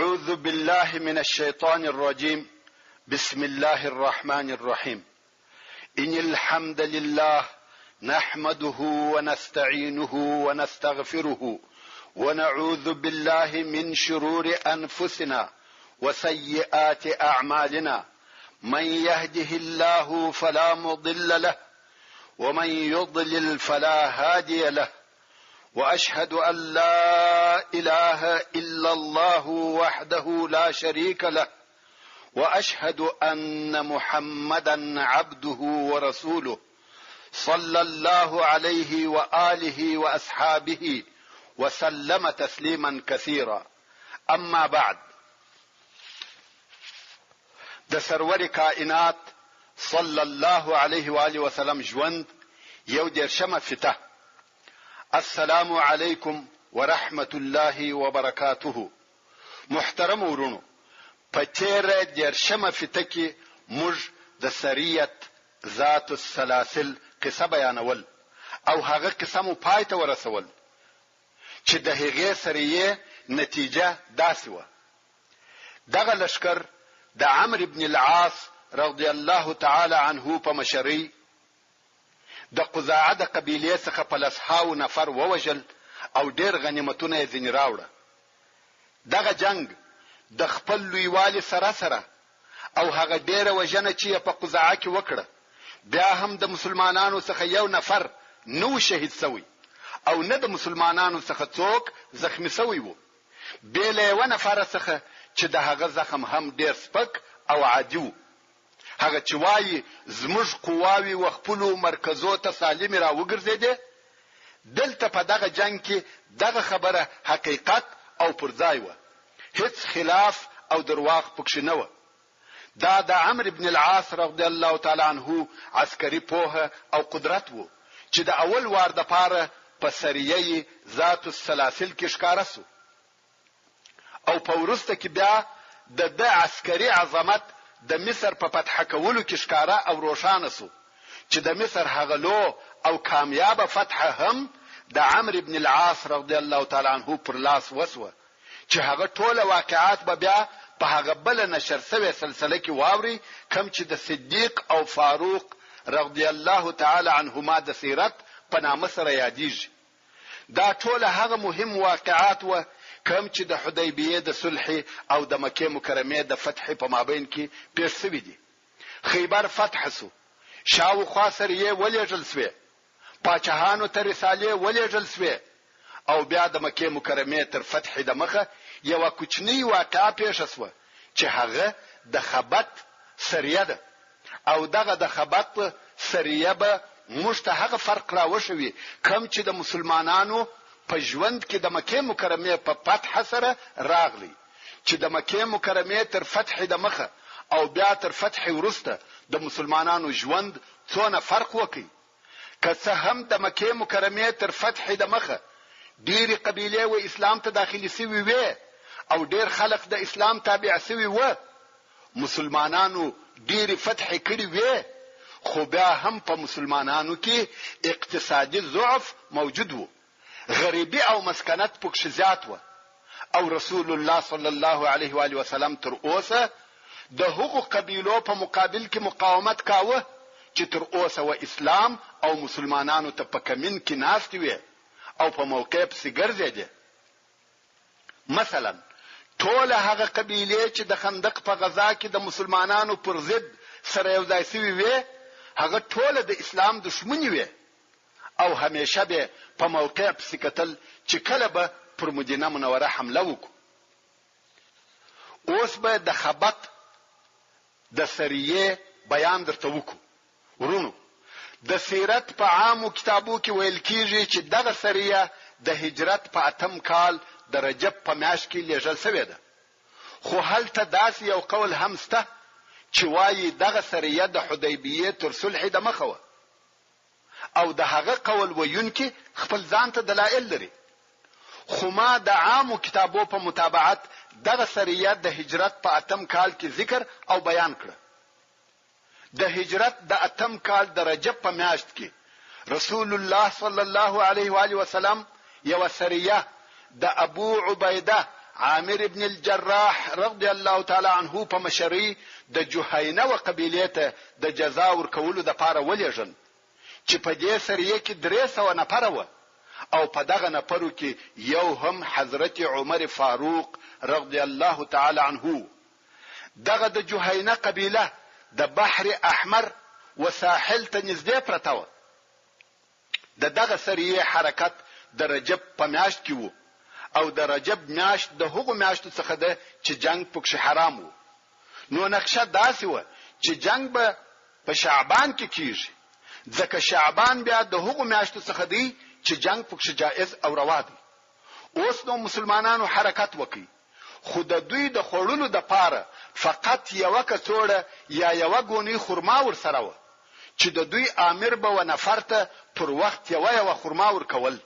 أعوذ بالله من الشيطان الرجيم. بسم الله الرحمن الرحيم. إن الحمد لله نحمده ونستعينه ونستغفره ونعوذ بالله من شرور أنفسنا وسيئات أعمالنا. من يهده الله فلا مضل له ومن يضلل فلا هادي له. وأشهد أن لا إله إلا الله وحده لا شريك له وأشهد أن محمدا عبده ورسوله صلى الله عليه وآله وأصحابه وسلم تسليما كثيرا. أما بعد، د سرور کائنات صلى الله عليه وآله وسلم ژوند یو دیرشمه فتح. السلام علیکم ورحمة الله وبرکاته. محترم ورونو، په تیره دیرشمه فتح کې موږ د سریت ذات السلاسل قصه بیانول او هغه قصه مو پای ته ورسول چې د هغې سریې نتیجه داسې وه. دغه لشکر د عمرو بن العاص رضی الله تعالی عنه په مشرۍ د قزاعه د قبیلې څخه په لسهاو نفر ووژل او ډېر غنیمتونه یې ځینې راوړه. دغه جنگ د خپل لویوالي سره او هغه ډېره وژنه چې یې په قزاعه کې وکړه، بیا هم د مسلمانانو څخه یو نفر نه و شهید سوی او نه د مسلمانانو څخه څوک زخمی سوی و، بې له یوه نفره څخه چې د هغه زخم هم ډېر سپک او عادي و. هغه چې وایي زموږ قواوې و خپلو مرکزو ته سالمې را وګرځېدې، دلته په دغه جنگ کې دغه خبره حقیقت او پر ځای وه، هیڅ خلاف او درواغ پکښې نه وه. دا د عمرو بن العاص رضی الله تعالی عنه عسکري پوهه او قدرت و چې د اول وار دپاره په سریه ذات السلاسل کې ښکاره سو او په وروسته کې بیا د ده عسکري عظمت د مصر په فتح کولو کې ښکاره او روښانه سو چې د مصر هغه لو او کامیابه فتح هم د عمرو بن العاص رضی الله تعالی عنه پر لاس وسوه چې هغه ټوله واقعات به بیا په هغه بله نشر سوې سلسله کې واوري کوم چې د صدیق او فاروق رضی الله تعالی عنهما د سیرت په نامه سره یادیږي. دا ټوله هغه مهم واقعات و کوم چې د حدیبیې د صلح او د مکې مکرمې د فتح په مابین کې پیښ شوي دي. خیبر فتح سو، شاوخوا سریې ولېږل سوې، پاچاهانو ته رسالې ولېږل سوې او بیا د مکې مکرمې تر فتح د مخه یوه کوچنۍ واقعه پیښه سوه چې هغه د خبت سریه ده او دغه د خبت سریه به موږ ته هغه فرق راوښوي کوم چې د مسلمانانو په ژوند کې د مکې مکرمې په فتح سره راغلی، چې د مکې مکرمې تر فتح د مخه او بیا تر فتح وروسته د مسلمانانو ژوند څونه فرق وکړي. که څه هم د مکې مکرمې تر فتح د مخه ډېرې قبیلې و اسلام ته داخلي سوي وې او ډېر خلق د اسلام تابع سوي و، مسلمانانو ډېرې فتح کړي وې، خو بیا هم په مسلمانانو کې اقتصادي ضعف موجود و، غریبی او مسکنت پکښې زیات و او رسول الله صلی الله علیه و وسلم تر اوسه د هغو قبیلو په مقابل کې مقاومت کاوه چې تر اوسه و اسلام او مسلمانانو ته په کمین کې ناستې وې او په موقع پسې ګرځېدې. مثلا ټوله هغه قبیلې چې د خندق په غزا کې د مسلمانانو پر ضد سره یو ځای سوي وې، هغه ټوله د اسلام دشمني وې او همیشه به په موقع پسې کتل چې کله به پر مدینه منوره حمله وکړو. اوس به د خبت د سریې بیان درته وکړو. ورونو، د سیرت په عامو کتابو کې ویل کیږي چې دغه سریه د هجرت په 8 کال د رجب په میاشت کې لیږل سوې ده، خو هلته داسې یو قول هم سته چې وایي دغه سریه د حدیبیې تر صلح د مخه وه او د هغه قول ویونکي خپل ځان ته دلایل لري، خو ما د عامو کتابو په متابعت دغه سریه د هجرت په 8 کال کې ذکر او بیان کړه. د هجرت د 8 کال د رجب په میاشت کې رسول الله صلی الله علیه و آله وسلم یو سریه د ابو عبیده عامر ابن الجراح رضی الله تعالی عنه په مشرۍ د جهینه و قبیلې ته د جزا ورکولو د پاره ولېږل چې په دې سریه کې 300 نفر و او په دغه نفرو کې یو هم حضرت عمر فاروق رضی الله تعالی عنه. دغه د جهینه قبیله د بحر احمر و ساحل ته نږدې پرته و. دغه سریه حرکت د رجب په میاشت کې وو او د رجب میاشت د هغو میاشتو څخه ده چې جنگ پکې حرام وو. نو نقشه داسې و چې جنگ به په شعبان کې کیږي، ځکه شعبان بیا د هغو میاشتو څخه دی چې جنگ پکې جائز او روا دی. اوس نو مسلمانانو حرکت وکړي، خو د دوی د خورلو د پاره فقط یو کڅوړه یا یو غونی خرما ور سره و چې د دوی امیر به و نفر ته پر وخت یو خرما ور کول.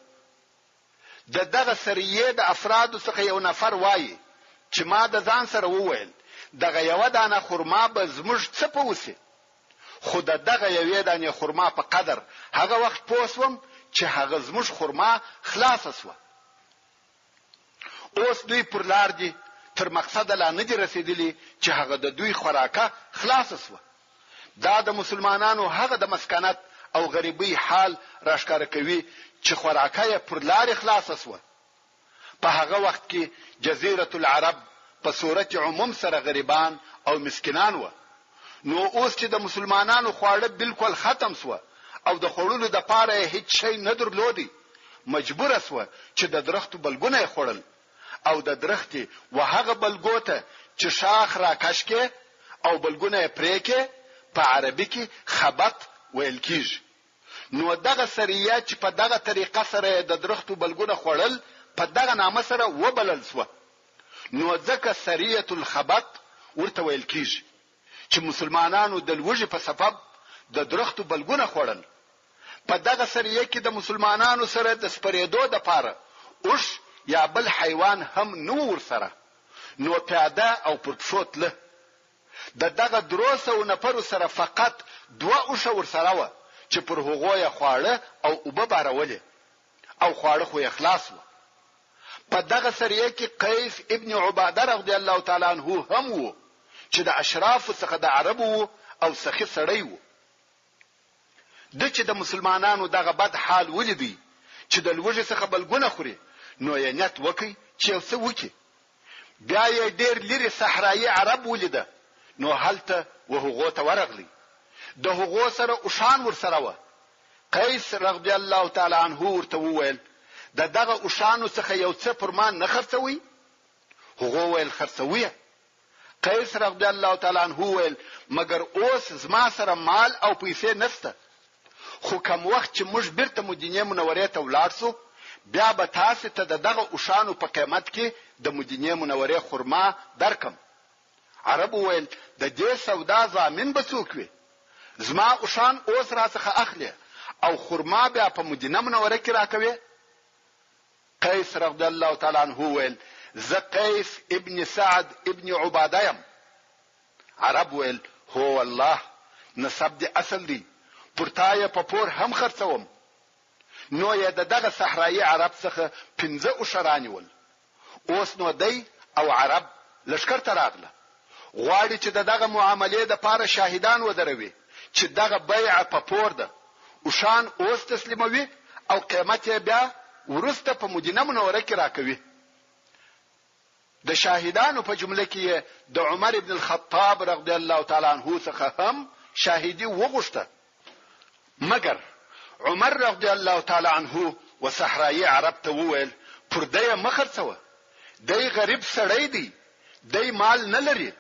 دغه سریه د افراد څخه یو نفر وایي چې ما د ځان سره وویل دغه یو دانه خرما به زموږ څه پوسي، خو دغه یو دانه خرما په قدر هغه وخت پوسوم چې هغه زموږ خرما خلاص شوه. اوس دوی پر لار دي، تر مقصد لا نه دي رسیدلی چې هغه د دوی خوراکه خلاص شوه. دا د مسلمانانو هغه د مسکنت او غریبی حال راښکاره کوي چې خوراکه پر لار خلاص شوه. په هغه وخت کې جزیره العرب په صورت عموم سره غریبان او مسکینان و. نو اوس چې د مسلمانانو خواړه بالکل ختم شوه او د خورلو د پاره هیڅ شی نه درلودي، مجبور شوه چې د درختو بلګونه خورل او د درختي وهغه بلګوته چې شاخ راکش کې او بلګونه پرې کې په عربي کې خبط ویل کیږي. نو دغه سریه چې په دغه طریقه سره د درختو بلګونه خورل په دغه نامه سره وبلل شو. نو ځکه سریه الخبط ورته ویل کیږي چې مسلمانانو د لوږې په سبب د درختو بلګونه خورل. په دغه سریه کې د مسلمانانو سره د سپریدو د پاره اوش یا بل حیوان هم نو ور سره، نو پیاده او پرپښوت له دغه 300 نفر سره فقط 2 اوش ور سره و چې پر هغه خواړه او اوبه بارولې او خواړه خو اخلاص و. په دغه سریه کې قیس ابن عباده رضی الله تعالی عنه هم وو چې د اشراف څخه د عربو او سخی سړی وو. د چې د مسلمانانو دغه بد حال ولیدي چې د لوږې څخه بلګونه خوري، نو یې نیت وکي چې یو څه وکي. بیا یې ډیر لري صحرایي عرب ولیده، نو هلته وهغه ته ورغلی. د هغه سره اوشان ور سره و. قیس رضی الله تعالی عنه ورته وویل دغه اوشانو څخه یو څه پرمان نه خرڅوي؟ هغه ویل خرڅوي. قیس رضی الله تعالی عنه ویل مگر اوس زما سره مال او پیسې نشته، خو کوم وخت چې موږ بیرته مدینه منورې ته ولاړ سو بیا به تاسو ته دغه اوشانو په قیمت کې د مدینه منورې خرما درکم. عرب ویل د دې سودا ضامن به څوک وي؟ زما اوشان اوس راڅخه اخلي او خرما بیا په مدینه منوره کې راکوي. قیس رضی الله تعالی عنه ویل ز قیس ابن سعد ابن عباده یم. عرب ویل هو والله نسب دی اصل دی، پرتای په پور هم خرڅوم. نو یې دغه صحرایي عرب څخه 15 اوشرانی ول. اوس نو دی او عرب لشکر ته راغله، غواړي چې دغه معاملې د پاره شاهدان ودروي چې دغه بیع په پور ده. اوشان اوس تسلیموي او قیمت یې بیا ورسته په مدینه منوره کې راکوي. د شاهدانو په جمله کې د عمر ابن الخطاب رضی الله تعالی عنه څخه هم شاهدی وغوښته، مگر عمر رضی الله تعالی عنه و صحرایي عرب ته وویل پر دې مخرڅوه، دې غریب سړی دی، دې مال نه لري،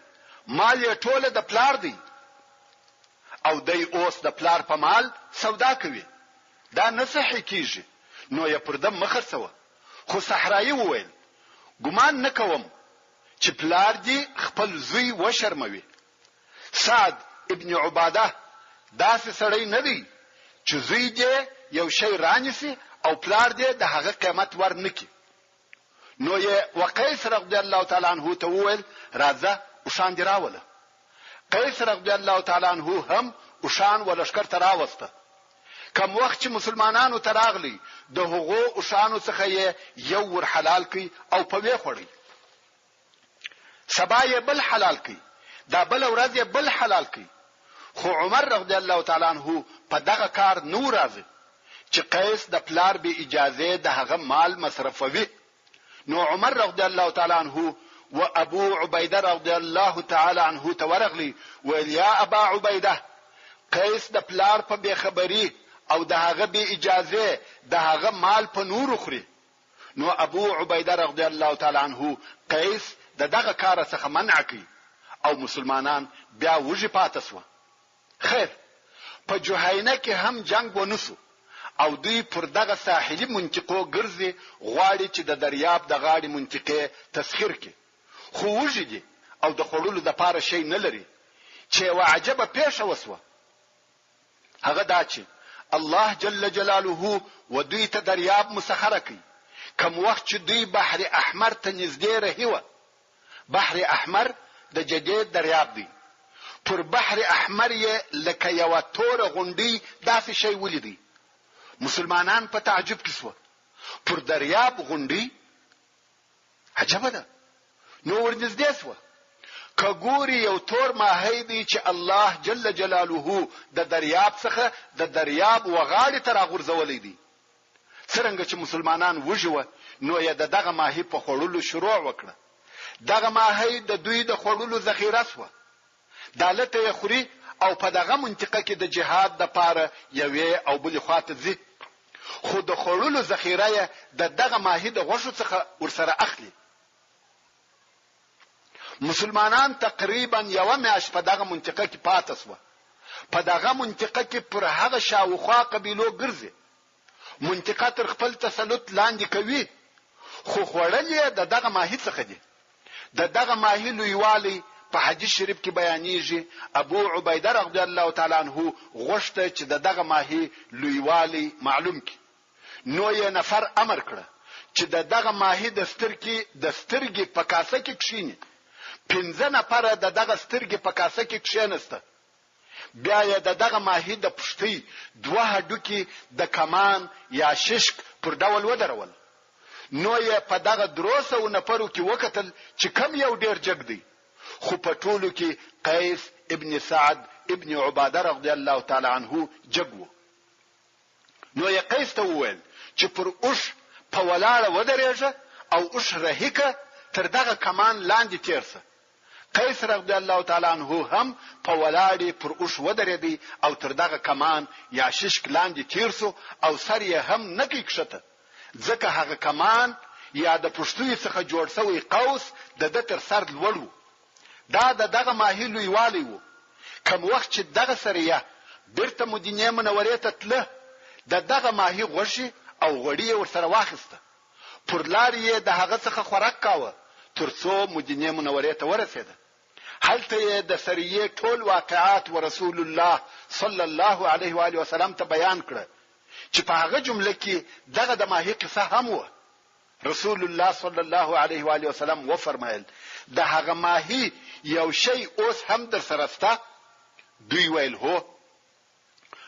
مال یې ټوله د پلار دی او دې اوس د پلار په مال سودا کوي، دا نه صحیح کیږي. نو یې پر دې مخرڅوه. خو صحرایي وویل ګمان نکوم چې پلار دی خپل زوی وشرموي. سعد ابن عباده داسې سړی نه دی چې زوی دی یو شی رانیسي او پلار دی د هغه قیمت ورنکي. نو یې وقیس رضی الله تعالی عنه ته وویل راځه اوشان دی راوله. قیس رضی الله تعالی عنه هم اوشان ولشکر ته راوسته. کوم وخت چې مسلمانانو ته راغلي د هغو اوشانو څخه یو ور حلال کړي او په وی خوري. سبا یې بل حلال کړي، دا بل ورځ یې بل حلال کړي. خو عمر رضی الله تعالی عنہ په دغه کار نو راځي چې قیس د پلار به اجازه د هغه مال مصرفوي. نو عمر رضی الله تعالی عنہ و ابو عبیده رضی الله تعالی عنہ ته ورغلی ویل یا ابا عبیده، قیس د پلار په بے خبری او د هغه به اجازه د هغه مال په نور خوري. نو ابو عبیده رضی الله تعالی عنہ قیس دغه کار څخه منع کړي او مسلمانان بیا وږي پاتې شو. خیر په جوهینه کې هم جنگ ونسو او دوی پر دغه ساحلي منطقو ګرځي غواړي چې د دریاب د غاړې منطقې تسخير کړي، خو وږي دي او د خړولو د پاره شي نه لري. چې وعجبه پیښه وسوه هغه دا چې الله جل جلاله و دوی ته دریاب مسخره کړي. کوم وخت چې دوی بحر احمر ته نږدې رهیوه، بحر احمر د جدید دریاب دی، پر بحر احمر یې لکه یو تور غونډي داسې شی ولیدي. مسلمانان په تعجب کې شو، پر دریاب غونډي عجبه ده. نو ورنږدې شو، کګوري یو تور ماهی دی چې الله جل جلاله د دریاب څخه د دریاب وغاړې ته راغورځولې دي. څرنګه چې مسلمانان وژوه نو یې دغه ماهی په خورلو شروع وکړه. دغه ماهی د دوی د خورلو ذخیره شو، دالته یې خوري او په دغه منطقه کې د جهاد د پاره یوې او بلې خواته ځي، خو د خورلو ذخیره یې دغه ماهی د غوښو څخه ورسره اخلي. مسلمانان تقریبا یو میاشت په دغه منطقه کې پاتې شو. په دغه منطقه کې پر هغه شاوخوا قبیلو ګرځي، منطقه تر خپل تسلط لاندې کوي، خو خوړل یې دغه ماهی څخه دي. دغه ماهی لویوالی په حدیث شریف کې بیانېږي. ابو عبیده رضی الله تعالی عنہ غوښته چې دغه ماهی لویوالی معلوم کړي. نو یې نفر امر کړ چې دغه ماهی د سترګې په کاسه کې کښیني. 15 نفر دغه سترګې په کاسه کې کښینسته. بیا یې دغه ماهی د پښتۍ 2 هډوکي د کمان یا ششک پر ډول ودرول. نو یې په دغه 300 نفرو کې وکتل چې کم یو ډیر جګ دی، خو په ټولو کې قیس ابن سعد ابن عباده رضی الله تعالی عنہ جګو. نو یې قیس ته وویل چې پر اوش په ولاړه ودرېږه او اوش رهیکه تر دغه کمان لاندې تیرسه. قیس رضی الله تعالی عنہ هم په ولاړې پر اوش ودرېدی او تر دغه کمان یا ششک لاندې تیرسو او سر یې هم نکې کښته، ځکه هغه کمان یا د پښتوی څخه جوړ شوی قوس د تر سر لوړ و. دا دغه ماهی لویوالی وو. کوم وخت چې دغه سریه بیرته مدینه منورې ته تله، دغه ماهی غوښي او غوړي ورسره واخیسته. پر لار یې د هغه څخه خوراک کاوه ترڅو مدینه منورې ته ورسېده. هلته یې د سریه ټول واقعات ورسول الله صلی الله علیه و آله وسلم ته بیان کړ چې په هغه جمله کې دغه د ماهی قصه هم و. رسول الله صلی الله علیه و آله وسلم و فرمایل د هغه ماهی یو شی اوس هم در سره ستا؟ دوی ویل هو.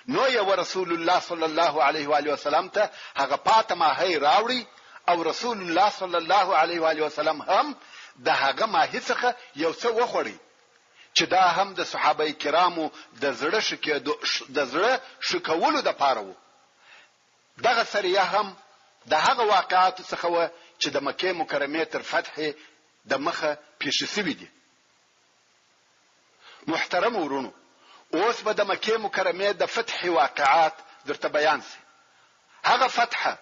نو یو رسول الله صلی الله علیه و آله وسلم ته هغه پاته ماهی راوړي او رسول الله صلی الله علیه و آله وسلم هم د هغه ماهی څخه یو څه وخوري، چې دا هم د صحابه کرامو د زړه شکولو د پاره وو. دغه سریه هم د هغه واقعاتو څخه و چې د مکه مکرمه تر فتح د مخه پیښ شوی دي. محترم ورونو، اوس به د مکه مکرمه د فتح واقعات درته بیان سي. هغه فتح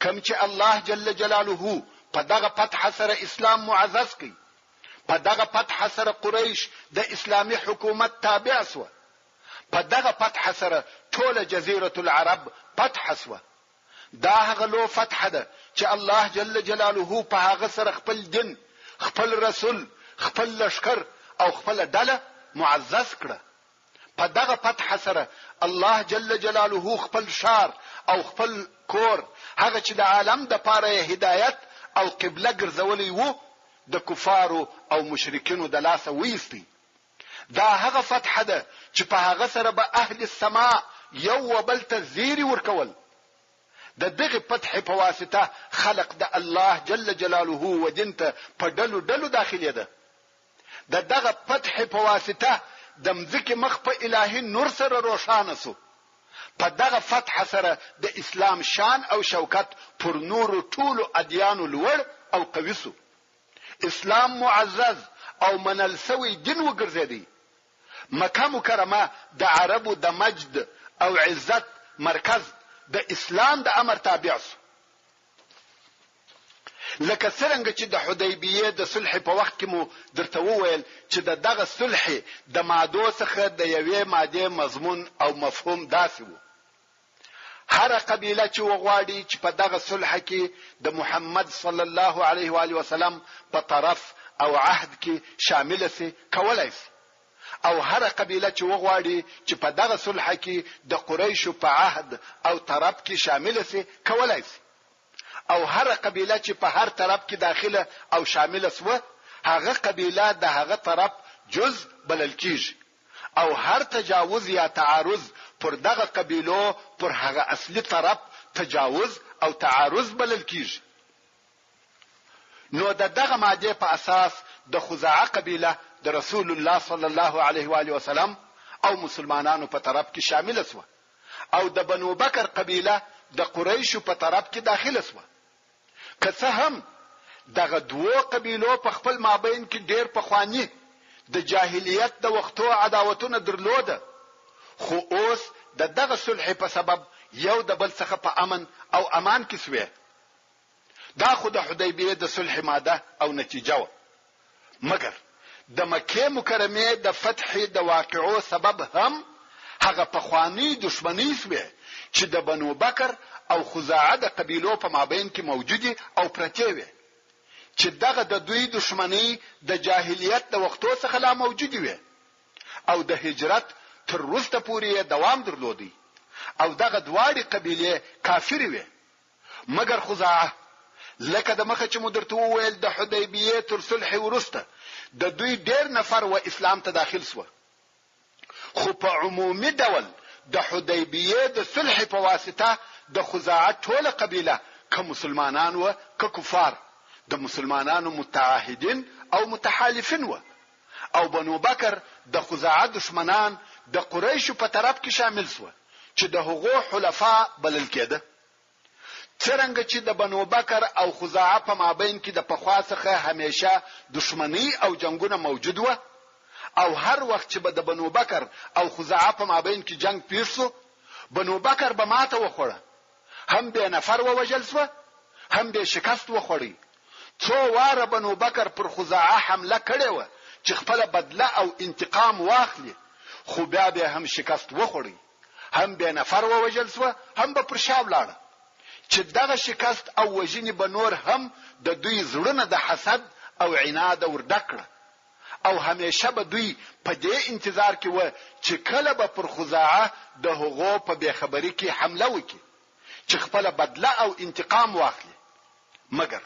کوم چې الله جل جلاله په دغه فتح سره اسلام معزز کړي، په دغه فتح سره قریش د اسلامي حکومت تابع شو، په دغه فتح سره ټول جزیره العرب فتح شو. دا هغه لو فتح ده چې الله جل جلاله په هغه سره خپل دین، خپل رسول، خپل لشکر او خپل ډله معزز کړه. په دغه فتح سره الله جل جلاله خپل شار او خپل کور، هغه چې د عالم د پاره هدایت او قبله ګرځولې وو، د کفارو او مشرکینو د لاسه وېستي. دا هغه فتح ده چې په هغه سره به اهل السماء یو وبل ته زیری ورکول. د دغه فتح په واسطه خلق د الله جل جلاله و دین ته په ډلو ډلو داخلي ده. دغه فتح په واسطه د مځکې مخ په الهي نور سره روښانه سو. په دغه فتح سره د اسلام شان او شوکت پر نورو ټولو ادیانو لوړ او قوي سو. اسلام معزز او منل سوی دین وګرځیدي. مکه مکرمه د عربو د مجد او عزت مرکز د اسلام د امر تابع سو. لکه څنګه چې د حدیبیه د صلح په وخت کې مو درته وویل چې دغه صلح د مادو څخه د یوې ماده مضمون او مفهوم داسې وو. هر قبیله چې وغواړي چې په دغه صلح کې د محمد صلی الله علیه و آله وسلم په طرف او عهد کې شامل سي کولای سي، او هر قبیله چې وغواړي چې په دغه صلح کې د قریشو په عهد او طرف کې شامل سي کولای سي، او هر قبیله چې په هر طرف کې داخله او شامل سوه هغه قبیله د هغه طرف جز بلل کیږي، او هر تجاوز یا تعارض پر دغه قبیلو پر هغه اصلي طرف تجاوز او تعارض بلل کیږي. نو دغه ماده په اساس د خزاعه قبیله د رسول الله صلی الله علیه و آله وسلم او مسلمانانو په طرف کې شامل سوه، او د بنو بکر قبیله د قریشو په طرف کې داخله سوه. که څه هم دغه دوه قبیلو په خپل مابین کې ډیر پخوانی د جاهلیت د وختو عداوتونه درلوده، خو اوس دغه صلح په سبب یو د بل څخه په امن او امان کې سوی. دا خو د حدیبیه د صلح ماده او نتیجه و. مګر د مکه مکرمه د فتح د واقعو سبب هم هغه پخوانی دشمنی سوی چې د بنو بکر او خزاعه د قبیلو په مابین کې موجودي او پرته وي، چې دغه د دوی دشمنی د جاهلیت د وختو څخه لا موجودي وي او د هجرت تر وروسته پورې دوام درلودي، او دغه دواړي قبیله کافر وي. مګر خزاعه لکه د مخه چې مدرته وویل د حدیبیه تر صلح وروسته د دوی ډیر نفر و اسلام ته داخل سو، خو په عمومي ډول د حدیبیه د صلح په واسطه د خزاعه ټول قبیله که مسلمانان و که کفار د مسلمانانو متعاهدین او متحالفین و، او بنو بکر د خزاعه دشمنان د قریشو په طرف کې شامل سو چې د هغو حلفا بلل کېده. څرنګه چې د بنو بکر او خزاعه په مابین کې د پخوا څخه همیشه دشمنی او جنگونه موجود و، او هر وخت چې به د بنو بکر او خزاعه په مابین کې جنگ پیښ شو بنو بکر به ماته وخوړه، هم به نفر ووجل سو هم به شکست وخوړی. څو واره بنو بکر پر خزاعه حمله کړې و چې خپل بدله او انتقام واخلي، خو بیا به هم شکست وخوړی، هم به نفر ووجل سو هم به پر شا ولاړه، چې دغه شکست او وژنې به نور هم د دوی زړونه د حسد او عناد وردکړه، او همیشه به دوی په دې انتظار کې و چې کله به پر خزاعه د هغو په بېخبري کې حمله وکړي چې خپل بدله او انتقام واخلي. مګر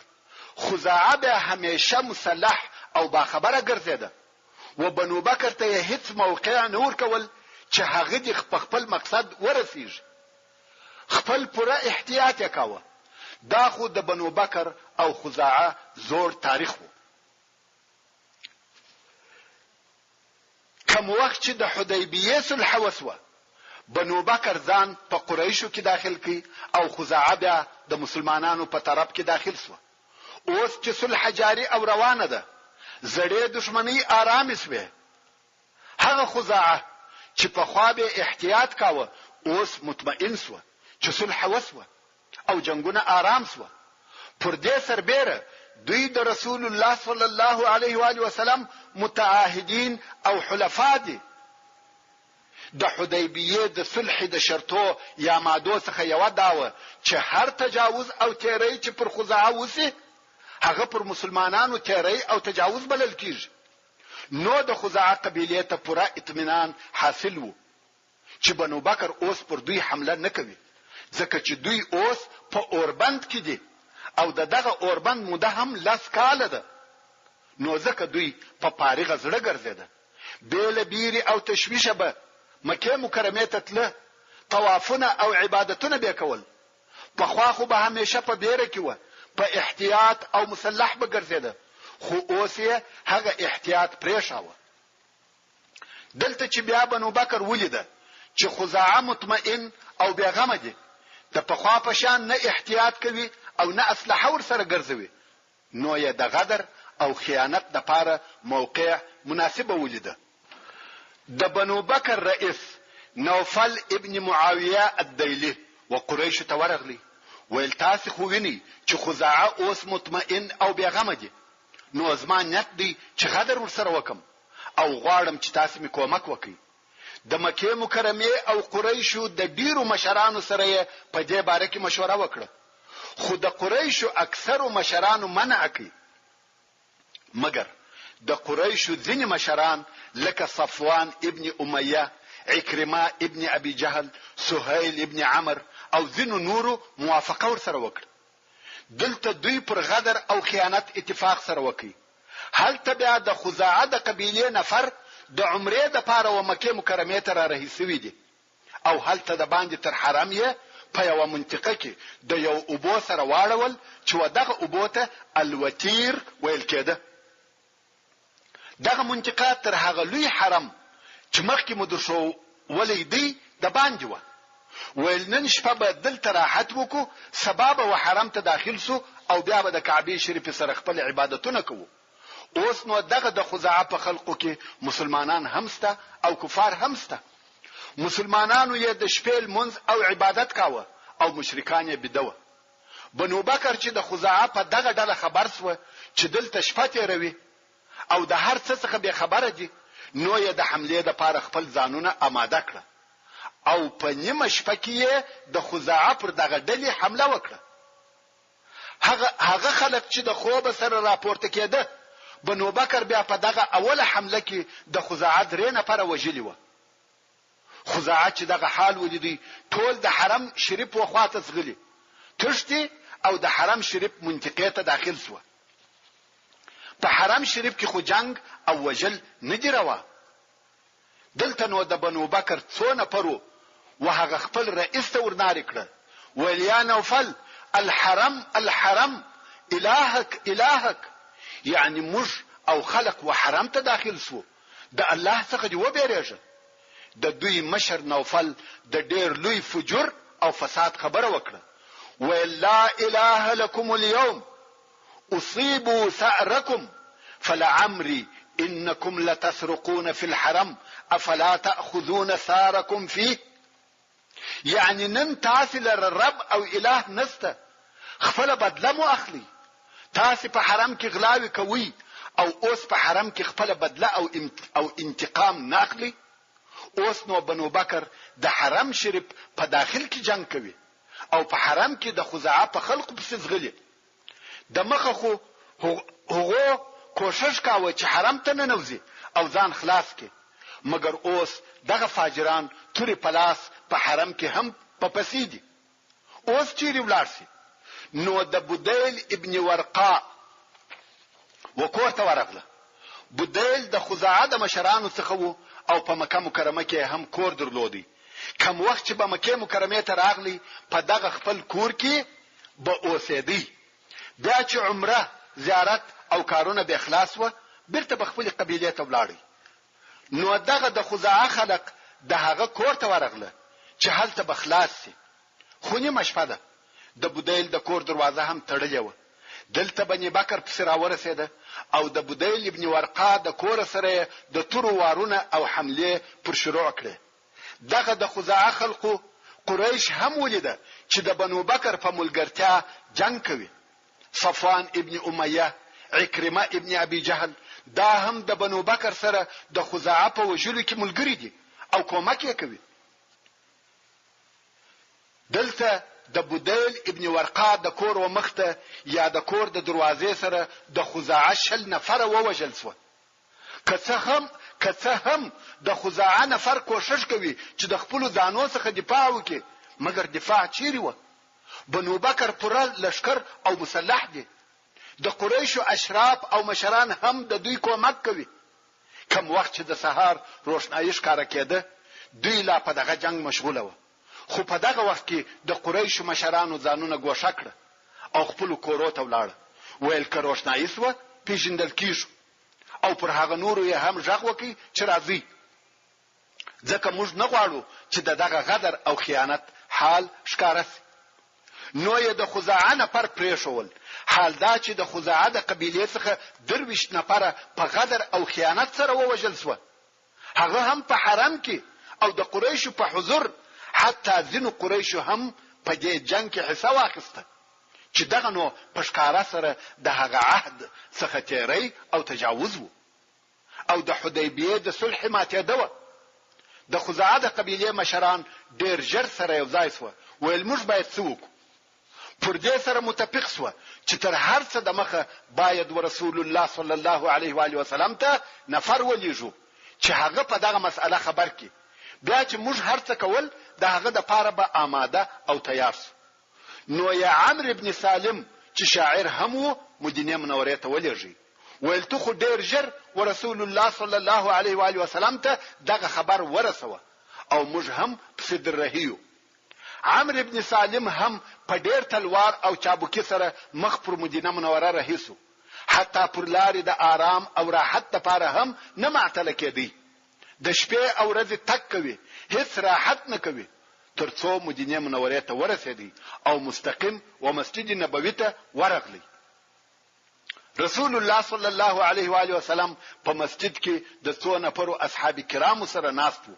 خزاعه به همیشه مسلح او باخبره ګرځیده، و بنو بکر ته هیڅ موقع نه ورکول چې هغه د خپل مقصد ورسیږي. خپل پوره احتیاط وکاوه. دا خو د بنو بکر او خزاعه زوړ تاریخ و. کوم وخت چې د حدیبیه صلح وسوه بنو بکر ځان په قریشو کې داخل کی او خزاعه بیا د مسلمانانو په طرف کې داخل سو. اوس چې صلح جاری او روانه ده زړې دشمنی آرام سوه. هغه خزاعه چې په خوا به احتیاط کاوه اوس مطمئن سو چې صلح وسوه او جنگونه آرام سو. پر دې سربېره دوی د رسول الله صلی الله علیه و آله وسلم متعاهدین او حلفا دي. د حدیبیه د صلح د شرطو یا مادو څخه یو داوه چې هر تجاوز او تیری چې پر خزاعه وسی هغه پر مسلمانانو تیری او تجاوز بلل کیږي. نو د خزاعه قبیله ته پوره اطمینان حاصل وو چې بنو بکر اوس پر دوی حمله نه کوي، ځکه چې دوی اوس په اوربند کې دي او دغه اوربند موده هم لاس کاله ده. نو ځکه دوی په فارغه زړه ګرځیده، بیل بیری او تشویشه به مکه مکرمه ته تله، طوافونه او عبادتونه به کول. په خوا خو به همیشه په بیره کې و، په احتیاط او مسلح به ګرځیده، خو اوس یې هغه احتیاط پرېښاوه. دلته چې بیا بنو بکر ولیده چې خزاعه مطمئن او بیغمه دي، د پخوا په شان نه احتیاط کوي او نه اسلحه ورسره ګرځوي، نو یې د غدر او خیانت د پاره موقع مناسبه ولیده. د بنو بکر رئیس نوفل ابن معاویه الدیلی و قریش ته ورغلی، ویل تاسو خو ویني چې خزاعه اوس مطمئن او بیغمه دي، نو زما نیت دی چې غدر ورسره وکم او غواړم چې تاسو می کومک وکړئ. د مکه مکرمه او قریشو د ډیرو مشرانو سره په دې باره کې مشوره وکړه، خو د قریشو اکثرو مشرانو منع کړي، مګر د قریشو ځینې مشران لکه صفوان ابن امیه، عکرمه ابن ابي جهل، سهيل ابن عمر او ځینو نورو موافقه ورسره وکړه. دلته دوی پر غدر او خیانت اتفاق سره وکړي. هلته بیا د خزاعه د قبیله نفر د عمره د پاره و مکه مکرمه ته را رهیسوي دي او هلته د باندې تر حرم یې په یو منطقه کې د یو ابو سره واړول چې ودغه ابو ته الوتیر ویل کېده. دغه منطقه تر هغه لوی حرم چې مخکې مو شو ولیدي د باندې و، ویل نن شپه به دلته راحت وکړو، سبب و حرم ته داخل سو او بیا به د کعبه شریف سره خپل عبادتونه کوو. اوس نو دغه د خزاعه په خلقو کې مسلمانان همسته او کفار همسته. مسلمانانو یې د شپې منځ او عبادت کاوه او مشرکان یې بدوه. بنو بکر چې د خزاعه په دغه ډله خبر سو چې دلته شپه تیروي او د هر څه څخه به خبره دي، نو یې د حمله د پاره خپل ځانونه آماده کړ او په نیمه شپه کې د خزاعه پر دغه ډلې حمله وکړه. هغه خلک چې د خوب سره راپورته کېده، بنو بکر بیا په دغه اوله حمله کې د خزاعه درې نفر وژلي و. خزاعه چې دغه حال ولیدي، ټول د حرم شریف وخواته ځغلي، تښتي او د حرم شریف منطقه ته داخل شو. په حرم شریف کې خو جنگ او وجل نه دی روا. دلته نو د بنو بکر څو نفرو وهغه خپل رئیس ته ورناري کړ، ویل یا نوفل الحرم الحرم الهک الهک، یعنی موږ او خلق و حرم ته داخل شو، د الله څخه دی وبېریږه. د دوی مشر نوفل د ډېر لوی فجر او فساد خبره وکړه، ویل لا اله لكم اليوم اصيبوا ثأركم فلعمري انكم لتسرقون في الحرم افلا تأخذون ثاركم فيه. یعنی نن تاسو لره رب او اله نسته، خپل بدله مو اخلي. تاسو په حرم کې غلاوي کوي او اوس په حرم کې خپل بدله او انتقام نه اخلي. اوس نو بنو بکر د حرم شریف په داخل کې جنگ کوي او په حرم کې د خزاعه په خلق پسې ځغلي. د مخه خو هغه کوشش کاوه چې حرم ته نه نوځي او ځان خلاص کړي، مګر اوس دغه فاجران توري پلاس په حرم کې هم په پسې دي. اوس چیرې ولاړ شي؟ نو د بدیل ابن ورقاء وکور ته ورغله. بدیل د خزاعه د مشرانو څخه وو او په مکه مکرمه کې هم کور درلودي. کوم وخت چې په مکه مکرمه ته راغلی، په دغه خپل کور کې به اوسېدی. بیا چې عمره زیارت او کارونه به اخلاص و، بیرته به خپل قبیله ته ولاړی. نو دغه د خزاعه خلق د هغه کور ته ورغله چې هلته به خلاص شي. خو نیمه شپه ده، د بدیل د کور دروازه هم تړلې و. دلته بني بکر پسې راورسېده او د بدیل ابن ورقا د کور سره د تورو وارونه او حمله پر شروع کړه. دغه د خزاعه خلقو قریش هم ولیده چې د بنو بکر په ملګرتیا جنگ کوي. صفوان ابن امیه، عکرمه ابن ابي جهل، دا هم د بنو بکر سره د خزاعه په وجلو کې ملګری دي او کومک یې کوي. دلته د بدیل ابن ورقا د کور و مخته یا د کور د دروازې سره د خزاعه 10 نفر ووجل شو. که څه هم د خزاعه نفر کوشش کوي چې د خپل ځانو څخه دفاع وکړي، مګر دفاع چیرې و؟ بنو بکر پوره لشکر او مسلح دي. د قریشو اشراف او مشران هم د دوی کومک کوي. کوم وخت چې د سهار روشنايي ښکارا کېده، دوی لا په دغه جنگ مشغوله و. خو په دغه وخت کې د قریش مشرانو ځانونه ګوښه کړ او خپل کورو ته ولاړ. ویل که روشنايي سو پیژندل کیږو او پر هغه نورو یې هم غږ وکړي چې راځي، ځکه موږ نه غواړو چې دغه غدر او خیانت حال ښکاره شي. نو یې د خزاعه نفر پرېښول. حال دا چې د خزاعه د قبیلې څخه 23 نفره په غدر او خیانت سره ووژل شو، هغه هم په حرم کې او د قریشو په حضور. حتی ځینو قریشو هم په دې جنگ کې حصہ واخیسته چې دغه نو په ښکاره سره د هغه عهد څخه تیری او تجاوز وو او د حدیبیې د صلح ماتېده وه. د خزاعه د قبیلې مشران ډېر ژر سره یو ځای شوه، ویل موږ باید څه وکړو. پر دې سره متفق شوه چې تر هر څه د مخه باید ورسول الله صلی الله علیه و آله وسلم ته نفر ولېږو چې هغه په دغه مسأله خبر کړي، بیا چې موږ هر څه کول د هغه د پاره به آماده او تیار شو. نو یا عمرو ابن سالم چې شاعر هم وو مدینه منورې ته ولېږي، ویل ته خو ډېر ژر ورسول الله صلی الله علیه و آله وسلم ته دغه خبر ورسوه او موږ هم پسې دررهیو. عمرو ابن سالم هم په ډېر تلوار او چابکي سره مخ پر مدینه منوره رهیسو، حتی پر لارې د آرام او راحت لپاره هم نه معطله کېدی. د شپې او ورځې تګ کوي، هیڅ راحت نه کوي، تر څو مدینه منورې ته ورسېدی او مستقیم و مسجد نبوي ته ورغلی. رسول الله صلی الله علیه و آله وسلم په مسجد کې د څو نفرو اصحاب کرامو سره ناست وو.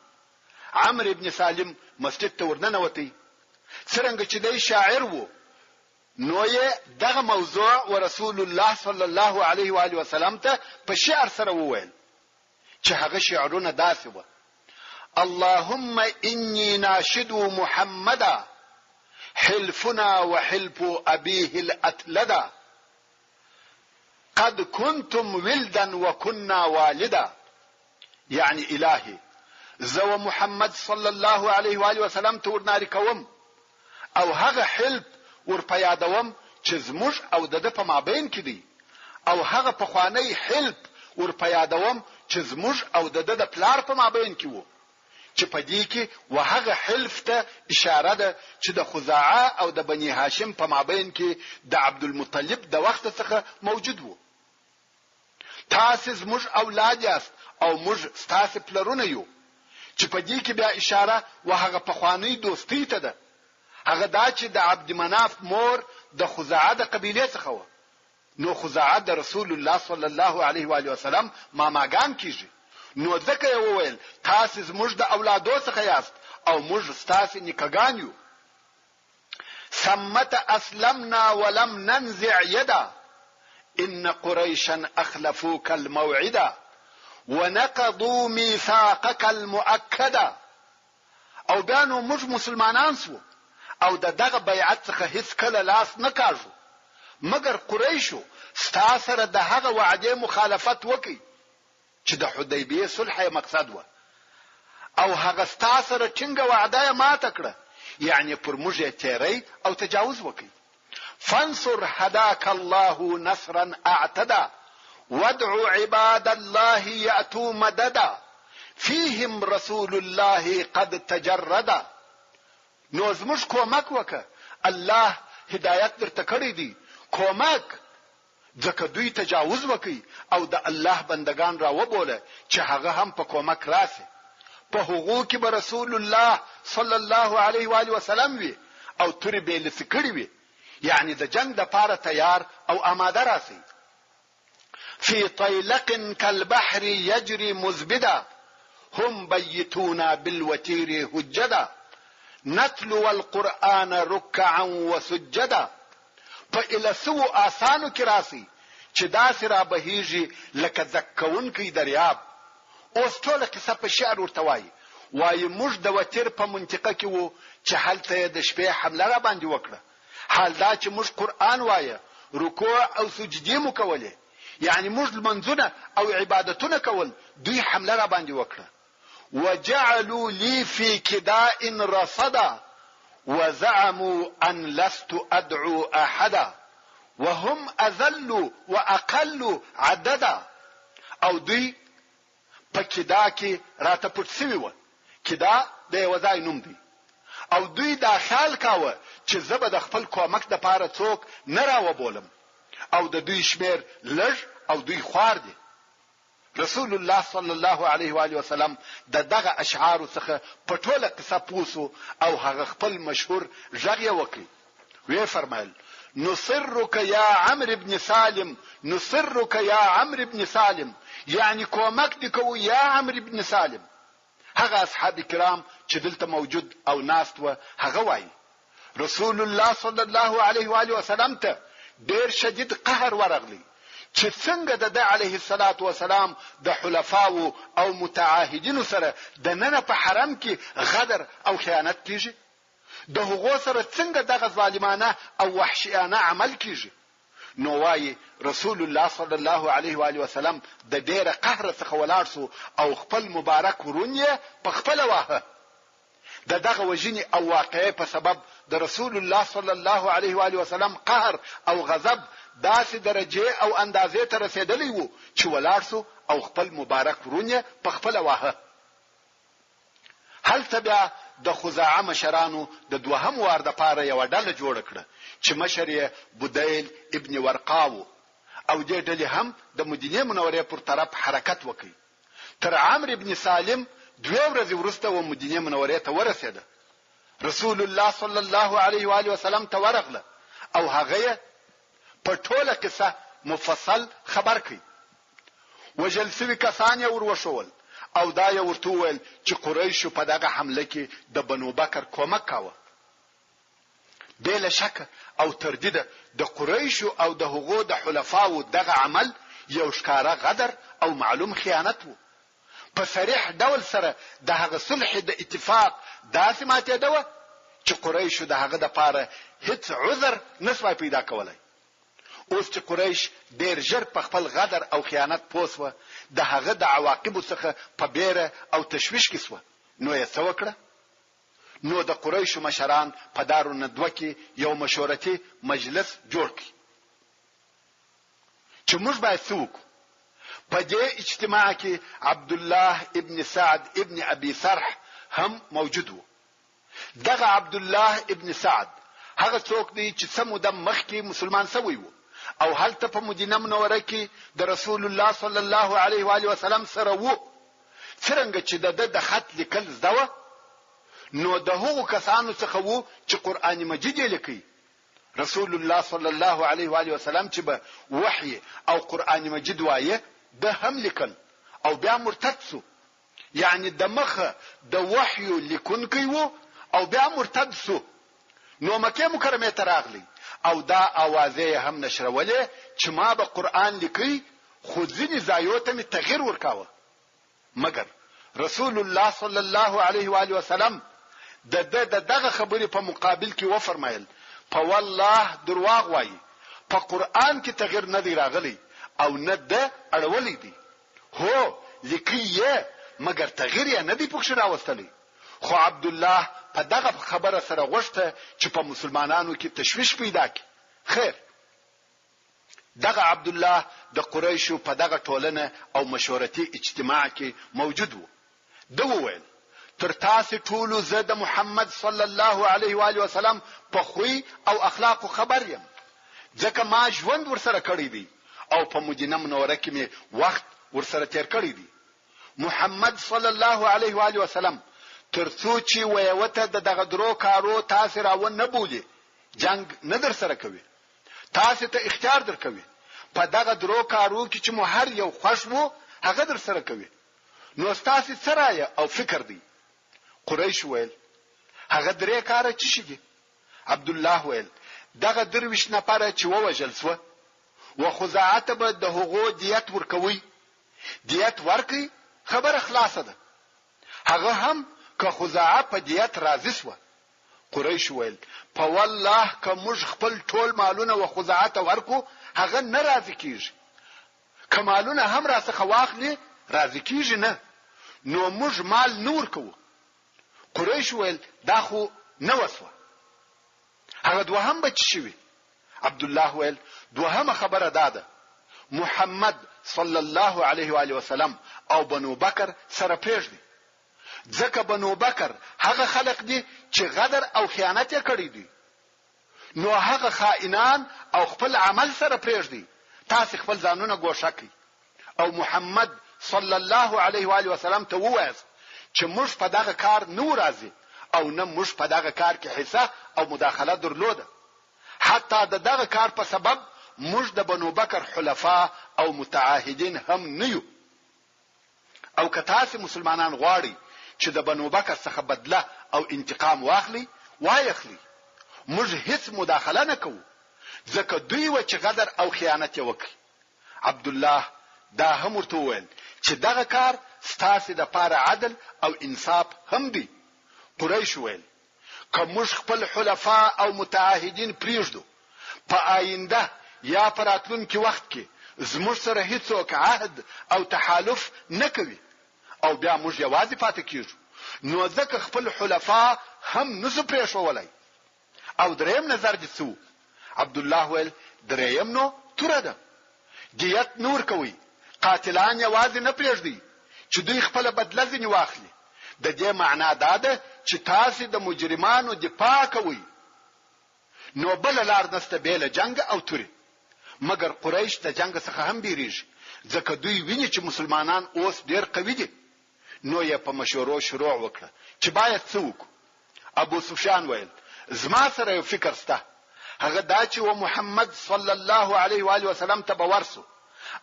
عمرو ابن سالم مسجد ته ورننوتی. څرنګه چې دی شاعر وو، نو یې دغه موضوع ورسول الله صلی الله علیه و آله وسلم ته په شعر سره وویل چې هغه شعرونه داسې وو: اللهم إني ناشد محمدا حلفنا وحلف أبيه الأتلدا قد كنتم ولدا وكنا والدا. يعني إلهي زو محمد صلى الله عليه وآله وسلم تورناري کوم او هغه حلف ورپیادوم چې زموږ او د په مابین کې دی، او هغه پخوانی حلف ورپیادوم چې زموږ او د پلار په مابین کې وو، چې په دې کې وهغه حلف ته اشاره ده چې د خزاعه او د بني هاشم په مابین کې د عبدالمطلب د وخت څخه موجود وو. تاسو زموږ اولاد یاست او موږ ستاسو پلرونه یو، چې په دې کې بیا اشاره وهغه پخوانی دوستی ته ده. هغه دا چې د عبد مناف مور د خزاعه د قبیلې څخه و. نو خزاعه د رسول الله صلی الله علیه و آله وسلم ماماګان کیږي. نو ځکه یې وویل تاسو زموږ د اولادو څخه یاست او موږ ستاسو نیکګان یو. ثمت اسلمنا ولم ننزع يدا ان قريشا اخلفوك الموعدا ونقضوا ميثاقك المؤكدا. او بانو موږ مسلمانان سو او دغه بیعت څخه هیڅ کله لاس نه کاږو، مګر قریشو ستاسره د هغه وعده مخالفت وکي چې د حدیبیه صلح مقصد و، او هغه ستاسره څنګه وعده ماته کړه، یعنی پر موږ تیری او تجاوز وکي. فانصر هداك الله نصرا اعتدا وادعو عباد الله يأتوا مددا فيهم رسول الله قد تجردا. نو زموږ کومک وکه، الله هدایت درته کړی دی، کومک ځکه دوی تجاوز وکي او د الله بندگان را وبوله چې هغه هم په کومک راسي. په هغو کې به رسول الله صلی الله علیه و آله وسلم وي او تورې به لسکړي وي، یعنی د جنگ د پاره تیار او آماده راسي. فی طیلق کالبحر یجری مزبدا هم بیتونا بالوتیر حجدا نتلو القرآن رکعا وسجدا. په السو آسانو کې راسي چې داسې را بهیږي لکه ځکونکی دریاب. اوس ټوله قصه په شعر ورته وایي موږ د وتیر په منطقه کې وو چې هلته د شپې حمله را باندې وکړه. حال دا چې موږ قرآن وایه، رکوع او سجدې مو کولې، یعنی موږ لمنځونه او عبادتونه کول، دوی حمله را باندې وکړه. وجعلوا لي في كداء رصدا وزعموا أن لست أدعو أحدا وهم أذل وأقل عددا. او دوی په کدا کې راته پټ سوي وو. کدا د یو ځای نوم دی. او دوی دا خیال کاوه چې زه به د خپل کومک د پاره څوک نه راوبولم، او د دوی شمیر لږ او دوی خوار دي. رسول الله صلی الله علیه و آله وسلم دغه اشعار څخه په ټوله قصه پوسو او هغه خپل مشهور ژغ وکړي. وی فرمایل: نصرك يا عمرو بن سالم، نصرك يا عمرو بن سالم، یعنی کومک دي کوو یا عمرو بن سالم. هغه اصحاب کرام چې دلته موجود او ناست و هغه وایي رسول الله صلی الله علیه و آله وسلم ته ډیر شدید قهر ورغلی چې څنګه د علیه الصلاة والسلام د حلفاو او متعاهدینو سره د نن په حرم کې غدر او خیانت کیږي، د هغو سره څنګه دغه ظالمانه او وحشیانه عمل کیږي. نو وایي رسول الله صلی الله علیه و آله وسلم د ډیره قهر څخه ولاړ سو او خپل مبارک ورونه په خپل واه دغه وجنی او واقعې په سبب د رسول الله صلی الله علیه و آله وسلم قهر او غضب داسې درجه او اندازې ته رسیدلی وو چې ولاړ سو او خپل مبارک ورونه په خپل واه. هل تبع د خزاعه مشرانو د دوهم وار د پاره یو ډله جوړ کړه چې مشر یې بدیل ابن ورقاو او دې ډلې هم د مدینه منورې پر طرف حرکت وکړي. تر عمرو ابن سالم 2 ورځې وروسته و مدینه منورې ته ورسېده. رسول الله صلی الله علیه و آله وسلم ته ورغله او هغه په ټوله قصه مفصل خبر کړي. وجل سوي کسان یې وروښول او دا یې ورته وویل چې قریشو په دغه حمله کې د بنو بکر کومک کاوه. بلا شک او تردید د قریشو او د هغو د حلفاو دغه عمل یو ښکارا غدر او معلوم خیانت وو. په صریح ډول سره د هغه صلح د اتفاق داسې ماته ده چې قریشو د هغه د پاره هیڅ عذر نسوای پیدا کولای. اوس چې قریش ډیر ژر په خپل غدر او خیانت پوسوه د هغه د عواقب څخه په بیره او تشویش کې سو. نو یې څه وکړه؟ نو د قریشو مشران په دارو ندوه کې یو مشورتي مجلس جوړ کړ چې موږ باید څه وکړو. په دې اجتماع کې عبد الله ابن سعد ابن ابي سرح هم موجود و. دغه عبد الله ابن سعد هغه څوک دی چې سمو د مخکې مسلمان شوی و او هلته په مدینه منوره کې د رسول الله صلی الله علیه و آله وسلم سره و. څنګه چې د خط لیکل زده نو د هغو کسانو څخه وو چې قران مجید لیکي. رسول الله صلی الله علیه و آله وسلم چې به وحی او قران مجید وایي د هم لیکل او بیا مرتد سو، یعنی د مخه د وحی لیکونکی وو او بیا مرتد سو. نو مکه مکرمه ته راغلی او دا اوازه هم نشرولې چې ما به قران لیکي خو ځینې ځایو ته می تغییر ورکاوه. مگر رسول الله صلی الله علیه و آله وسلم دغه خبرې په مقابل کې و فرمایل په والله درواغ وایي، په قران کې تغییر نه دی راغلی او نه ده اړولې دي. هو لیکي مگر تغییر یې نه دی پکښ راوستلی. خو عبد الله په دغه خبره سره غوښته چې په مسلمانانو کې تشویش پیدا کړي. خیر دغه عبد الله د قریشو په دغه ټولنه او مشورتي اجتماع کې موجود و. دوی وویل تر تاسو ټولو زه د محمد صلی الله علیه و آله وسلم په خوې او اخلاق خبر یم، ځکه ما ژوند ورسره کړی دی او په مدینه منوره کې می وخت ورسره تیر کړی دی. محمد صلی الله علیه و آله وسلم ترڅو چې ویوته دغه درو کارو تاسو راون نه بولی جنگ نه در سره کوي، تاسو ته اختیار درکوي په دغه درو کارو کې چې مو هر یو خوښ وو هغه در سره کوي. نو تاسو سره او فکر دی. قریش ویل هغه درې کار چی شي؟ عبد الله ویل دغه درویش نفر چې ووجل سو و خزاعت به د هغو دیت ورکوي، دیت ورکي خبر خلاصه ده. هغه هم که خزاعه په دیت راضی سو. قریش ویل په والله که موږ خپل ټول مالونه و خزاعت ورکو هغه نه راضی کیږي، کمالونه هم را څخه واخلي راضی کیږي نه، نو موږ مال نور کوو. قریش ویل دا خو نه وسوه. هغه دوهم به چی وي؟ عبد الله ویل دوهمه خبره داده محمد صلی الله علیه و آله وسلم او بنو بکر سره پیژدي، ځکه بنو بکر هغه خلق دي چې غدر او خیانت یې کړی دي. نو هغه خائنان او خپل عمل سره پیژدي تاسو خپل ځانونه ګوښه کړئ او محمد صلی الله علیه و آله وسلم ته ووایاست چې موږ په دغه کار نه راځي او نه موږ په دغه کار کې حصہ او مداخله درلوده. حتی دغه کار په سبب موږ د بنو بکر حلفا او متعاهدین هم نه یو. او که تاسو مسلمانان غواړي چې د بنو بکر څخه بدله او انتقام واخلي وایخلي، موږ هیڅ مداخله نه کوو ځکه دوی و چې غدر او خیانت وکړي. عبد الله دا هم ورته وویل چې دغه کار ستاسو د پاره عدل او انصاف هم دی. قریش ویل که موږ خپل حلفا او متعاهدین پریږدو په آینده یا په راتلونکي وخت کې زموږ سره هیڅوک عهد او تحالف نه کوي او بیا موږ یوازې پاتې کیږو، نو ځکه خپل حلفا هم نسو پریښولای. او دریم نظر دي څو؟ عبد الله ویل دریم نو توره ده، دیت نور کوي، قاتلان یوازې نه پریږدي چې دوی خپل بدله ځنی واخلي. د دې معنا دا ده چې تاسو د مجرمانو دفاع کوئ، نو بل لار نسته بیل جنگ او توري. مګر قریش د جنگ څخه هم بیریږي ځکه دوی ویني چې مسلمانان اوس ډیر قوي دي. نو یې په مشورو شروع وکړه چې باید څه وکړو. ابو سفیان ویل زما سره یو فکر سته، هغه دا چې و محمد صلی الله علیه و آله وسلم ته ورسو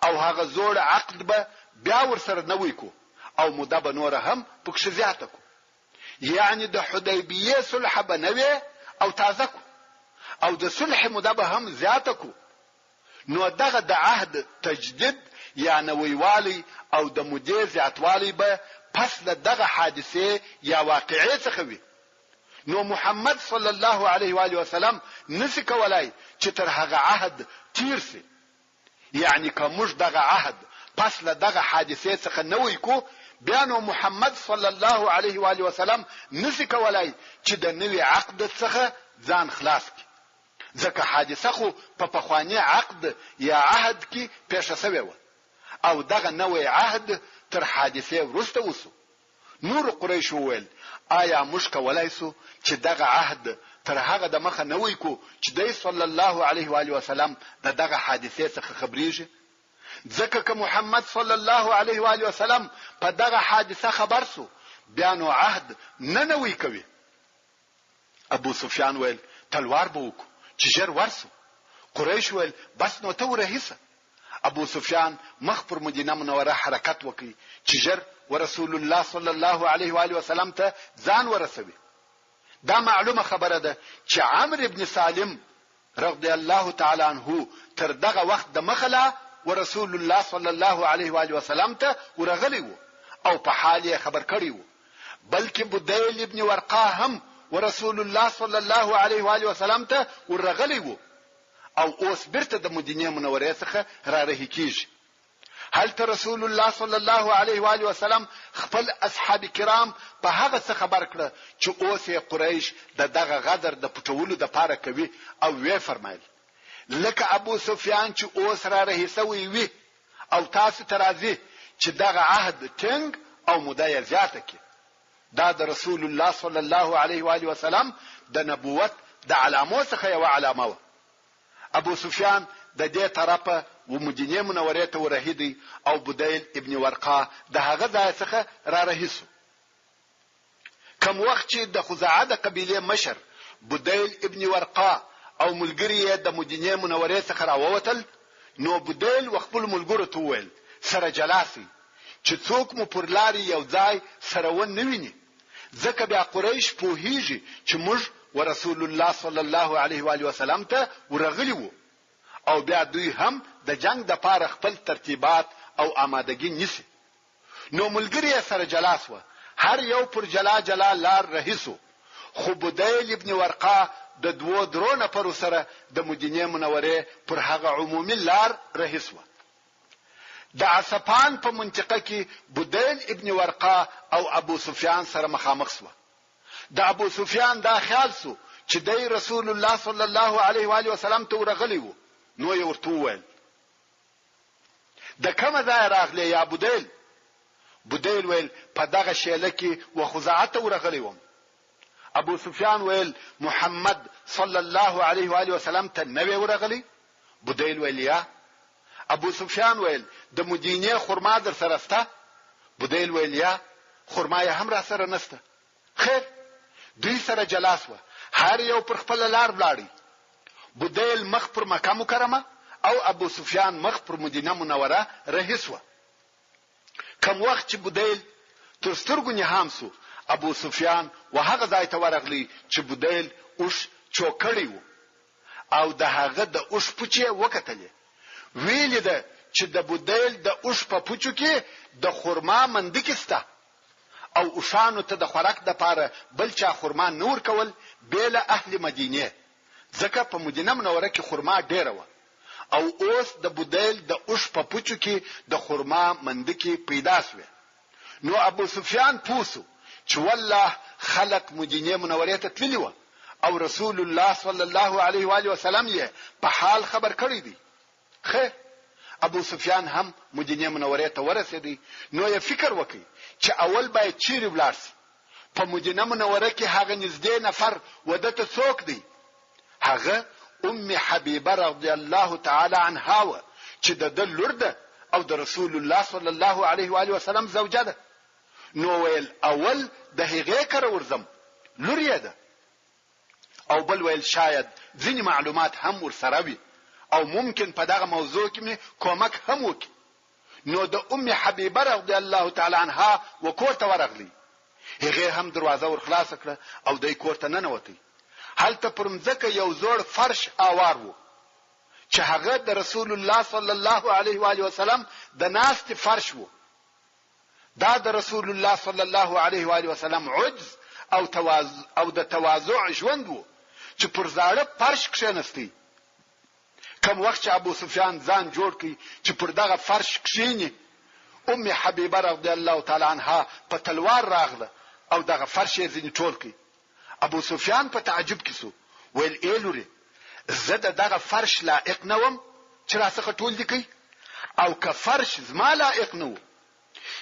او هغه زوړ عقد به بیا ورسره نوې کو او موده به نور هم پکښ زیاته کو، یعنی د حدیبیه صلح به نوې او تازه کو او د صلح موده به هم زیاته کو. نو دغه د عهد تجدید یا نویوالی او د مودې زیاتوالی به پس له دغه حادثه یا واقعې څخه وي. نو محمد صلی الله علیه و آله وسلم نسی کولای چې تر هغه عهد تیر سي، یعنی که موږ دغه عهد پس له دغه حادثه څخه نوې کو بیا نو محمد صلی الله علیه و آله وسلم نسی کولای چې د نوې عقد څخه ځان خلاص کړي ځکه حادثه خو په پخوانی عقد یا عهد کې پیښه شوې و او دغه نوې عهد تر حادثه وروسته وسو. نور قریش وویل آیا موږ کولای سو چې دغه عهد تر هغه د مخه نوې کو چې د صلی الله علیه و آله وسلم دغه حادثه څخه خبريږي؟ ځکه که محمد صلی الله علیه و آله وسلم په دغه حادثه خبر سو بیا نو عهد نه نوې کوي. ابو سفیان ویل تلوار به وکړو چې ژر ورسو. قریش ویل بس نو ته ورهیسه. ابو سفیان مخ پر مدینه منوره حرکت وکړي چې ژر ورسول الله صلی الله علیه و آله وسلم ته ځان ورسوي. دا معلومه خبره ده چې عمرو ابن سالم رضی الله تعالی عنه تر دغه وخت د مخله ورسول الله صلی الله علیه و آله وسلم ته ورغلی وو او په حال یې خبر کړی وو. بلکې بدیل ابن ورقه هم ورسول الله صلی الله علیه و آله وسلم ته ورغلی وو او اوس برته د مدینه منوره څخه را رهي کیږي. هلته رسول الله صلی الله علیه و آله وسلم خپل اصحاب کرام په هغه څه خبر کړ چې اوس یې قریش دغه غدر د پټولو د پاره کوي او وی فرمایل لکه ابو سفیان چې اوس را رهي سوی وي او تاسو ترازی چې دغه عهد ټینګ او موده زیاته کی. دا د رسول الله صلی الله علیه و آله وسلم د نبوت د علامو څخه یو علامه و. ابو سفیان د دې طرفه و مدینه منوره ته ورهیدي او بدیل ابن ورقه د هغه ځای څخه را رهیسو. کوم وخت چې د خزاعه د قبیله مشر بدیل ابن ورقه او ملګری د مدینه منوره څخه راووتل، نو بدیل وخپل ملګرو ته وویل سره جلاسي چې څوک مو پر لاري یو ځای سره ون نه ویني ځکه بیا قریش پوهیږي چې موږ ورسول الله صلی الله علیه و آله وسلم ته ورغلی وو او بیا دوی هم د جنگ د پاره خپل ترتیبات او آمادګي نیسي. نو ملګری سره جلاس و، هر یو پر جلا جلا لار رهیسو، خو بدیل ابن ورقه د دوه درونه پر سره د مدینه منوره پر هغه عمومي لار رهیسو. د عصفان په منطقه کې بدیل ابن ورقه او ابو سفیان سره مخامخ شو. د ابو سفیان دا خیال سو چې د رسول الله صلی الله علیه و آله وسلم ته ورغلی وو. نو یې ورته وویل د کومه ځای راغلی یا بدیل؟ بدیل ویل په دغه شیله کې و خزاعه ته ورغلی وم. ابو سفیان ویل محمد صلی الله علیه و آله وسلم ته نوې ورغلی؟ بدیل ویل یا. ابو سفیان ویل د مدینه خرما در سره سته؟ بدیل ویل یا خرما یې هم را سره نسته. خیر دوی سره جلاس و، هر یو پر خپل لار ولاړی. بدیل مخ پر مکه مکرمه او ابو سفیان مخ پر مدینه منوره رهیس و. کم وخت چې بدیل تر سترګو نهام سو، ابو سفیان وهغه ځای ته ورغلی چې بدیل اوش چوکړی وو او د هغه د اوش پوچې وکتلې. ویل ده چې د بدیل د اوش په پوچو کې د خرما مندکسته او اوشانو ته د خوراک د پاره بل چا خرما نور کول بیل اهل مدینه، ځکه په مدینه منوره کې خرما ډیره و او اوس د بدیل د اوش په پوچو کې د خرما مندکی پیدا شوه. نو ابو سفیان پوسو چې والله خلق مدینه منوره ته تللی و او رسول الله صلی الله علیه و آله وسلم یې په حال خبر کړی دی. خیر ابو سفیان هم مدینه منوره ته ورسېدی. نو یې فکر وکړ چې اول باید چیرې ولاړ شي. په مدینه منوره کې هغه نږدې نفر ودته څوک دی؟ هغه ام حبیبه رضی الله تعالی عنها و چې د لور ده او د رسول الله صلی الله علیه و آله وسلم زوجه ده. نو ویل اول د هغې کره ورځم، لور یې ده. او بل ویل شاید ځینې معلومات هم ورسره وي او ممکن په دغه موضوع کې مې کومک هم وکړي. نو د ام حبیبه رضی الله تعالی عنها وکور ته ورغلی. هغه هم دروازه ور خلاص کړه او دای کور ته ننوتی. هلته پر مځکه یو زوړ فرش اوار وو چې هغه د رسول الله صلی الله علیه و آله وسلم د ناست فرش وو. دا د رسول الله صلی الله علیه و آله وسلم عجز او د تواضع ژوند وو چې پر زاړه فرش کښینستی. کوم وخت چې ابو سفیان ځان جوړ کړي چې پر دغه فرش کښینی، ام حبیبه رضی الله تعالی عنها په تلوار راغله او دغه فرش یې ځینې ټول کړي. ابو سفیان په تعجب کې سو، ویل ایلوري زه دغه فرش لائق نه وم چې راڅخه ټول دي کوي، او که فرش زما لائق نه و،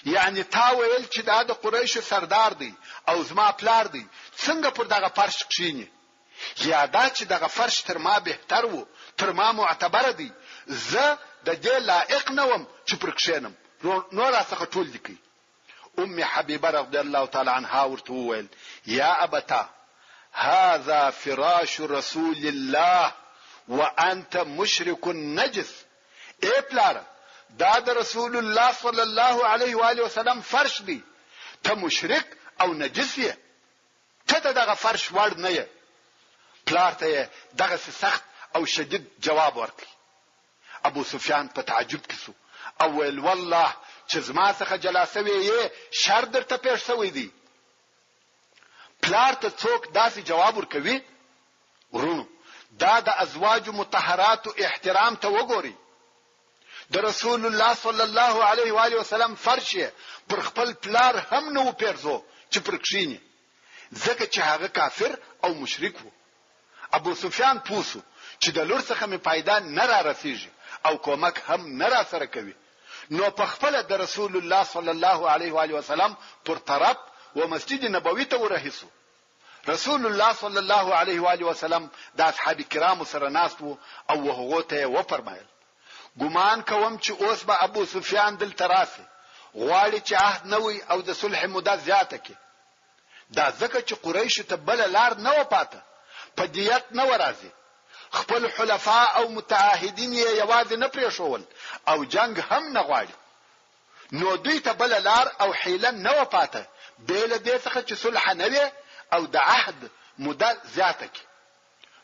یعنی تا ویل چې دا د قریشو سردار دی او زما پلار دی، څنګه پر دغه فرش کښینی؟ یا دا چې دغه فرش تر ما بهتر وو، تر ما معتبر دی، زه د دې لائق نه وم چې پر کښینم، نو راڅخه ټول دي کوي. ام حبیبه رضی الله تعالی عنها ورته وویل یا ابتا هذا فراش رسول الله وانت مشرك نجس. ای پلار دا د رسول الله صلی الله علیه و آله وسلم فرش دی، ته مشرک او نجس یې، ته دغه فرش وړ نه یې. پلار ته دغه سخت او شدید جواب ورکړ. ابو سفیان په تعجب کې سو او ویل والله چې زما څخه جلاسه وی شر درته پیښ شوی دی. پلار ته څوک داسې جواب ورکوي؟ ورونو دا د ازواج مطهرات احترام ته وګوري. د رسول الله صلی الله علیه و آله وسلم فرش پر خپل پلار هم نو پیرزو چې پر کښینی، ځکه چې هغه کافر او مشرک وو. ابو سفیان پوسو چې د لور څخه می پیدا نه را رسیږي او کومک هم نه را سره کوي. نو په خپل د رسول الله صلی الله علیه و آله وسلم پر طرف و مسجد نبوي ته ورهیسو. رسول الله صلی الله علیه و آله وسلم د اصحاب کرام سره ناست وو او هغه ته و فرمایل ګمان کوم چې اوس به ابو سفیان دل تراسي غواړي چې عهد نوي او د صلح مده زیاته کې. دا ځکه چې قریش ته بل لار نه و پاته، په دیت نه ورازي، خپل حلفاء او متعاهدین یې یوازې نه پریښول او جنگ هم نه غواړي. نو دوی ته بل لار او حیله نه و پاته بیل دې څخه چې صلح نه وي او د عهد مده زیاته کې.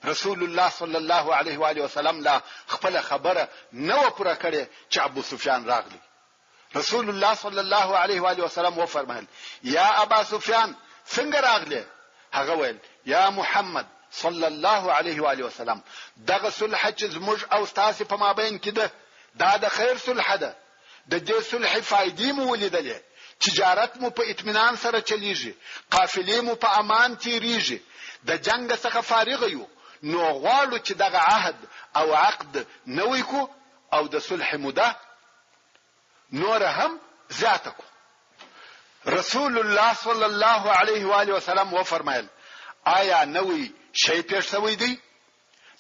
رسول الله صلی الله علیه و آله وسلم لا خپل خبره نو پوره کړي چې ابو سفیان راغلی. رسول الله صلی الله علیه و آله وسلم و فرمایل یا ابا سفیان څنګه راغلی؟ هغه ویل یا محمد صلی الله علیه و آله وسلم دغه صلح چې زموږ او تاسو په مابین کې ده دا د خیر صلح ده. د دې صلح فائدې مو ولیدلې، تجارت مو په اطمینان سره چلیږي، قافلې مو په امان تیریږي، د جنگ څخه فارغ یو. نو غواړو چې دغه عهد او عقد نوې کو او د صلح مده نور هم زیاته کو. رسول الله صلی الله علیه و آله وسلم و فرمایل آیا نوې شی پیښ شوی دی؟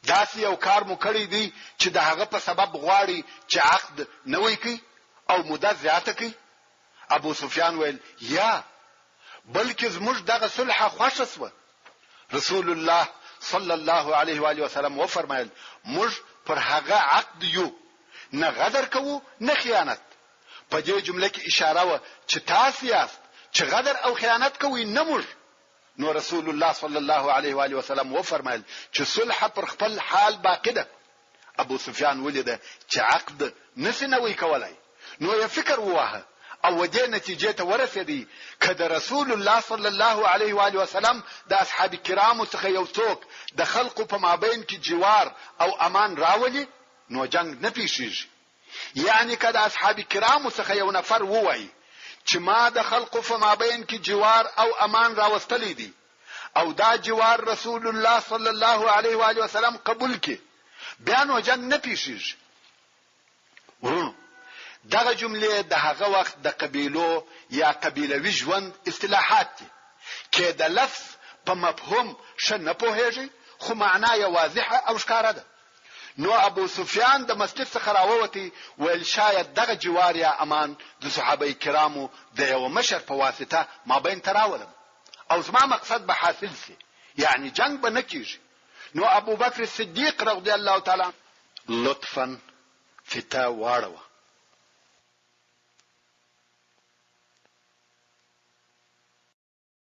داسې یو کار مو کړی دی چې د هغه په سبب غواړي چې عقد نوی کړي او موده زیاته کړي؟ ابو سفیان ویل یا، بلکې زموږ دغه صلح خوښه سوه. رسول الله صلی الله علیه و آله وسلم وفرمایل موږ پر هغه عقد یو، نه غدر کوو نه خیانت. په دې جمله کې اشاره و چې تاسو یاست چې غدر او خیانت کوي، نه موږ. نو رسول الله صلی الله علیه و آله وسلم وفرمایل چې صلح پر خپل حال باقی ده. ابو سفیان ولید چې عقد نسی نوی کولای، نو یې فکر ووهه او دې نتیجې ته ورسېدی کله رسول الله صلی الله علیه و آله وسلم د اصحاب کرامو څخه یو څوک د خلقو په مابین کې جوار او امان راولي، نو جنگ نه پیښیږي. یعنی کله اصحاب کرامو څخه یو نفر ووایي چې ما د خلقو په مابین کې جوار او امان راوستلی دي او دا جوار رسول الله صلی الله علیه و آله وسلم قبول کړي، بیا نو جنگ نه پیښیږي. ورونو، دغه جمله د هغه وخت د قبیلو یا قبیلوي ژوند اصطلاحات دي کې د لفظ په مفهوم ښه نه پوهیږي، خو معنا یې واضحه او ښکاره ده. نو ابو سفیان د مسجد څخه راووتی ویل شاید دغه جوار یا امان د صحابه کرامو د یو مشر په واسطه مابین تراولم او زما مقصد به حاصل شي، یعنی جنگ به نه کیږي. نو ابو بکر صدیق رضی الله تعالی لطفا فتا واړه